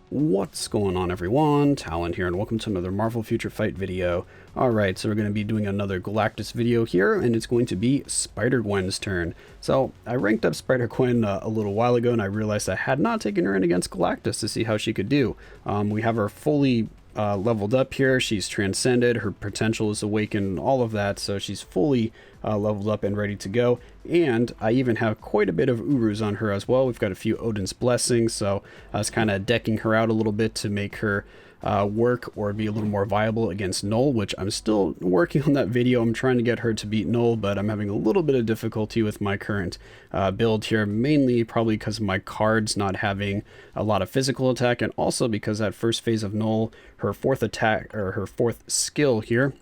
What's going on, everyone? Talen here, and welcome to another Marvel Future Fight video. Alright, so we're going to be doing another Galactus video here, and it's going to be Spider-Gwen's turn. So, I ranked up Spider-Gwen a little while ago, and I realized I had not taken her in against Galactus to see how she could do. We have her fully leveled up here. She's transcended, her potential is awakened, all of that, so she's fully leveled up and ready to go. And I even have quite a bit of Urus on her as well. We've got a few Odin's Blessings, so I was kind of decking her out a little bit to make her work or be a little more viable against Null, which I'm still working on that video. I'm trying to get her to beat Null, but I'm having a little bit of difficulty with my current build here, mainly probably because of my cards not having a lot of physical attack, and also because that first phase of Null, her fourth attack, or her fourth skill here,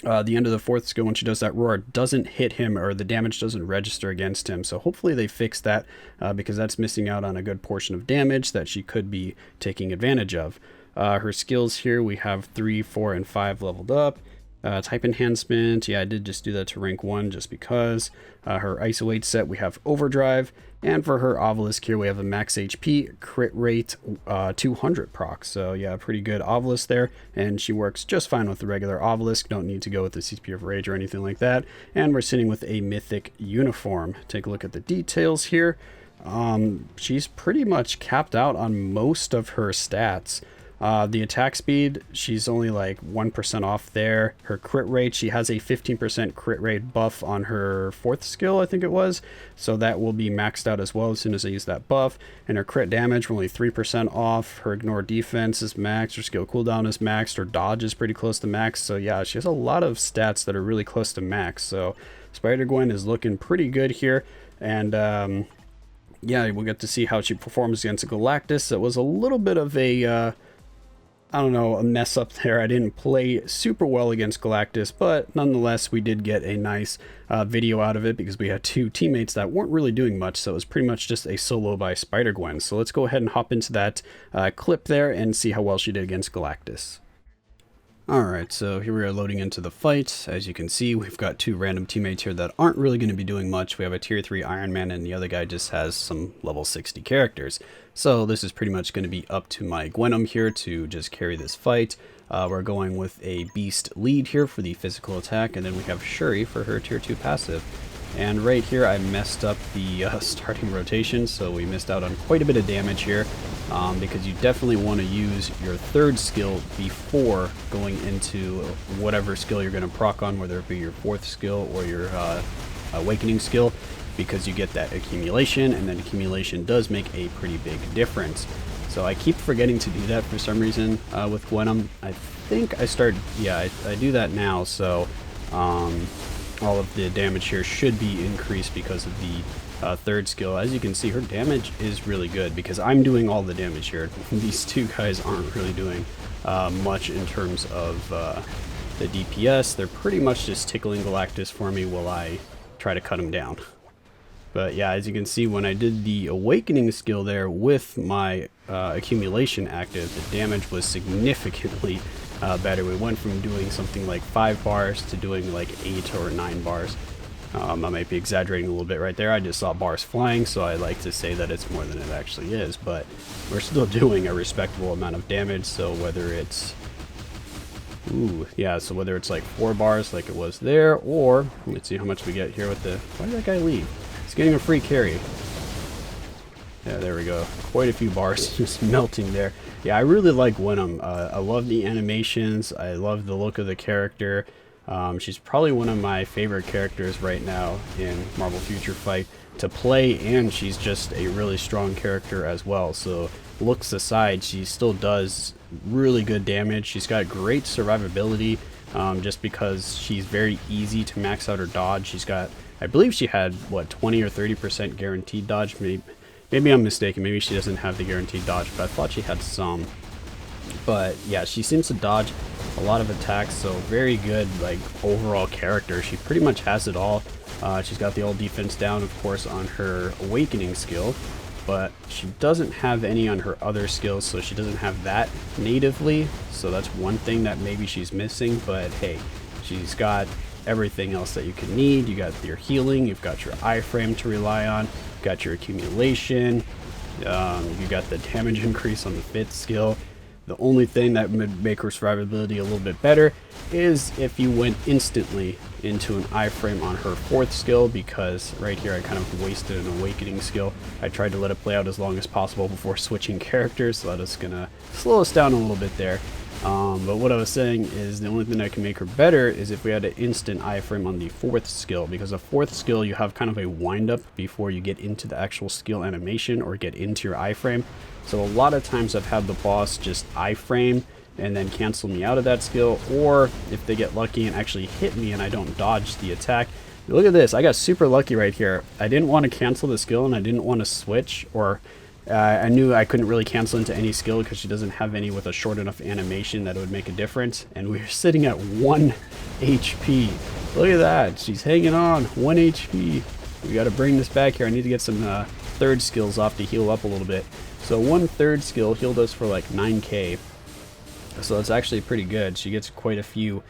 the end of the fourth skill, when she does that roar, doesn't hit him, or the damage doesn't register against him. So hopefully they fix that, because that's missing out on a good portion of damage that she could be taking advantage of. Her skills here, we have 3, 4, and 5 leveled up. Type enhancement, yeah, I did just do that to rank 1 just because. Her isolate set, we have overdrive, and for her obelisk here, we have a max HP, crit rate 200 proc. So yeah, pretty good obelisk there, and she works just fine with the regular obelisk. Don't need to go with the CP of rage or anything like that. And we're sitting with a mythic uniform. Take a look at the details here. She's pretty much capped out on most of her stats. The attack speed, she's only like 1% off there. Her crit rate, she has a 15% crit rate buff on her fourth skill, I think it was. So that will be maxed out as well as soon as I use that buff. And her crit damage, we're only 3% off. Her ignore defense is maxed. Her skill cooldown is maxed. Her dodge is pretty close to max. So yeah, she has a lot of stats that are really close to max. So Spider-Gwen is looking pretty good here. And yeah, we'll get to see how she performs against Galactus. It was a little bit of a I don't know, a mess up there. I didn't play super well against Galactus, but nonetheless, we did get a nice video out of it because we had two teammates that weren't really doing much, so it was pretty much just a solo by Spider-Gwen. So let's go ahead and hop into that clip there and see how well she did against Galactus. Alright, so here we are loading into the fight. As you can see, we've got two random teammates here that aren't really going to be doing much. We have a tier 3 Iron Man, and the other guy just has some level 60 characters. So this is pretty much going to be up to my Gwenom here to just carry this fight. We're going with a Beast lead here for the physical attack, and then we have Shuri for her tier 2 passive. And right here I messed up the starting rotation, so we missed out on quite a bit of damage here, because you definitely want to use your third skill before going into whatever skill you're going to proc on, whether it be your fourth skill or your awakening skill, because you get that accumulation, and then accumulation does make a pretty big difference. So I keep forgetting to do that for some reason with Gwenom. I think I started, yeah, I do that now, so all of the damage here should be increased because of the third skill. As you can see, her damage is really good because I'm doing all the damage here. These two guys aren't really doing much in terms of the DPS. They're pretty much just tickling Galactus for me while I try to cut him down. But yeah, as you can see, when I did the awakening skill there with my accumulation active, the damage was significantly better. We went from doing something like 5 bars to doing like 8 or 9 bars. I might be exaggerating a little bit right there. I just saw bars flying, so I like to say that it's more than it actually is, but we're still doing a respectable amount of damage. So whether it's so whether it's like 4 bars like it was there, or let's see how much we get here with the, why did that guy leave? He's getting a free carry. Yeah, there we go. Quite a few bars just melting there. Yeah, I really like Gwenom. I love the animations. I love the look of the character. She's probably one of my favorite characters right now in Marvel Future Fight to play, and she's just a really strong character as well. So looks aside, she still does really good damage. She's got great survivability, just because she's very easy to max out her dodge. She's got, I believe she had, what, 20 or 30% guaranteed dodge. Maybe I'm mistaken. Maybe she doesn't have the guaranteed dodge, but I thought she had some. But yeah, she seems to dodge a lot of attacks, so very good, like, overall character. She pretty much has it all. She's got the all defense down, of course, on her awakening skill, but she doesn't have any on her other skills, so she doesn't have that natively. So that's one thing that maybe she's missing, but hey, she's got everything else that you could need. You got your healing, you've got your iframe to rely on, you've got your accumulation, You got the damage increase on the 5th skill. The only thing that would make her survivability a little bit better is if you went instantly into an iframe on her 4th skill, because right here I kind of wasted an awakening skill. I tried to let it play out as long as possible before switching characters, so that is going to slow us down a little bit there. But what I was saying is the only thing that can make her better is if we had an instant iframe on the 4th skill, because the 4th skill you have kind of a wind up before you get into the actual skill animation or get into your iframe. So a lot of times I've had the boss just iframe and then cancel me out of that skill, or if they get lucky and actually hit me and I don't dodge the attack. Look at this, I got super lucky right here. I didn't want to cancel the skill and I didn't want to switch, or I knew I couldn't really cancel into any skill because she doesn't have any with a short enough animation that it would make a difference. And we're sitting at 1 HP. Look at that. She's hanging on. 1 HP. We got to bring this back here. I need to get some 3rd skills off to heal up a little bit. So 1 3rd skill healed us for like 9k. So it's actually pretty good. She gets quite a few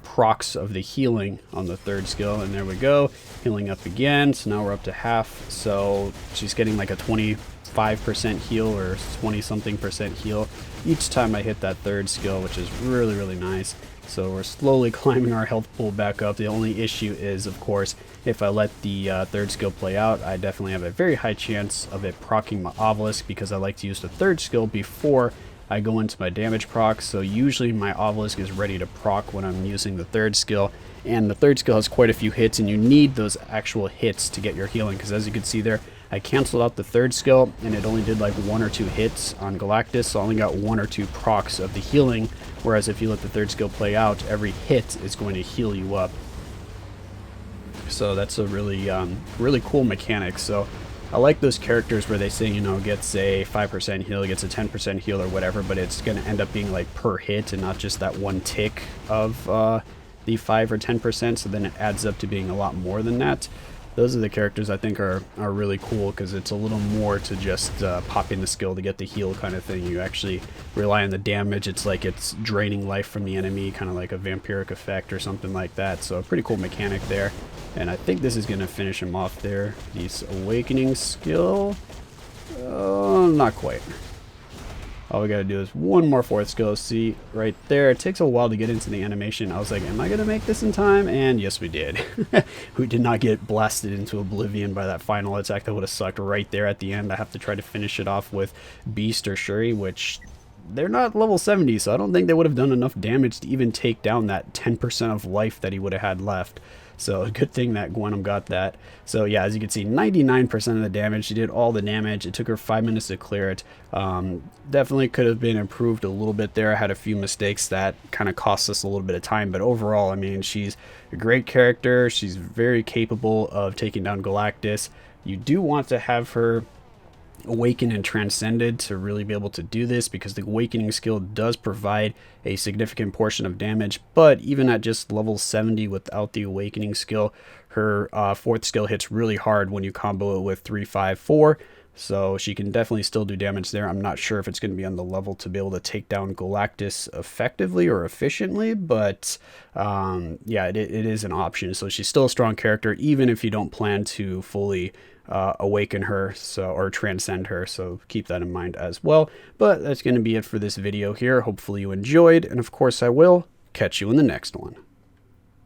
procs of the healing on the 3rd skill. And there we go. Healing up again. So now we're up to half. So she's getting like a 25% heal or 20-something% heal each time I hit that 3rd skill, which is really, really nice. So we're slowly climbing our health pool back up. The only issue is, of course, if I let the 3rd skill play out, I definitely have a very high chance of it proccing my obelisk, because I like to use the 3rd skill before I go into my damage proc. So usually my obelisk is ready to proc when I'm using the 3rd skill, and the 3rd skill has quite a few hits, and you need those actual hits to get your healing, because as you can see there, I canceled out the 3rd skill and it only did like 1 or 2 hits on Galactus, so I only got 1 or 2 procs of the healing, whereas if you let the 3rd skill play out, every hit is going to heal you up. So that's a really really cool mechanic. So I like those characters where they say, you know, gets a 5% heal, gets a 10% heal or whatever, but it's going to end up being like per hit and not just that one tick of the 5 or 10%, so then it adds up to being a lot more than that. Those are the characters I think are really cool, because it's a little more to just popping the skill to get the heal kind of thing. You actually rely on the damage. It's like it's draining life from the enemy, kind of like a vampiric effect or something like that. So a pretty cool mechanic there. And I think this is going to finish him off there. This awakening skill, not quite. All we gotta do is 1 more 4th skill. See right there, it takes a while to get into the animation. I was like, am I gonna make this in time? And yes, we did. We did not get blasted into oblivion by that final attack. That would have sucked right there at the end. I have to try to finish it off with Beast or Shuri, which they're not level 70, so I don't think they would have done enough damage to even take down that 10% of life that he would have had left. So a good thing that Gwenom got that. So yeah, as you can see, 99% of the damage. She did all the damage. It took her 5 minutes to clear it. Definitely could have been improved a little bit there. I had a few mistakes that kind of cost us a little bit of time, but overall, I mean, she's a great character. She's very capable of taking down Galactus. You do want to have her awakened and transcended to really be able to do this, because the awakening skill does provide a significant portion of damage, but even at just level 70 without the awakening skill, her 4th skill hits really hard when you combo it with 3, 5, 4. So she can definitely still do damage there. I'm not sure if it's going to be on the level to be able to take down Galactus effectively or efficiently, but yeah, it is an option. So she's still a strong character, even if you don't plan to fully awaken her or transcend her, so keep that in mind as well. But that's going to be it for this video here. Hopefully you enjoyed, and of course I will catch you in the next one.